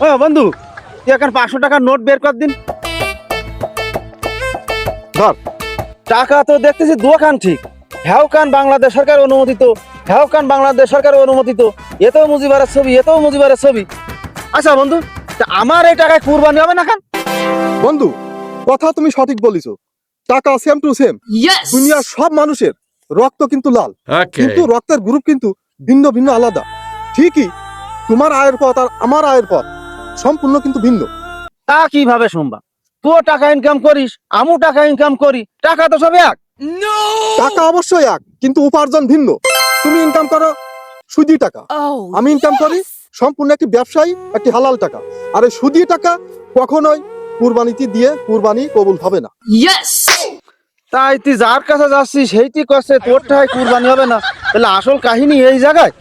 ও বন্ধু, তুই এখন 500 টাকার নোট বের কর দিন। ধর, টাকা তো দেখতেছি দোকান ঠিক, হ্যাও কান বাংলাদেশ সরকার অনুমোদিত, হ্যাও কান বাংলাদেশ সরকার অনুমোদিত, এতেও মুজিবারের ছবি, এতেও মুজিবারের ছবি। আচ্ছা বন্ধু, তা আমার এই টাকায় কুরবানি হবে না কেন? বন্ধু, কথা তুমি সঠিক বলিছো, টাকা সেম টু সেম। দুনিয়ার সব মানুষের রক্ত কিন্তু লাল, কিন্তু রক্তের গ্রুপ কিন্তু ভিন্ন ভিন্ন আলাদা। ঠিকই, তোমার আয়ের পথ আর আমার আয়ের পথ সম্পূর্ণ কিন্তু ভিন্ন। তা কিভাবে সম্ভব? তুই টাকা ইনকাম করিস, আমিও টাকা ইনকাম করি, টাকা তো সব এক। টাকা অবশ্যই এক, কিন্তু উপার্জন ভিন্ন। তুমি ইনকাম করো সুদি টাকা, আমি ইনকাম করি সম্পূর্ণ একটি ব্যবসায়ী, একটি হালাল টাকা। আর এই সুদি টাকা কখনোই কুরবানিতে দিয়ে কুরবানি কবুল হবে না। তাই তুই যার কাছে যাচ্ছিস সেইটি করছে তোর টাকায় কুরবানি হবে না, তাহলে আসল কাহিনী এই জায়গায়।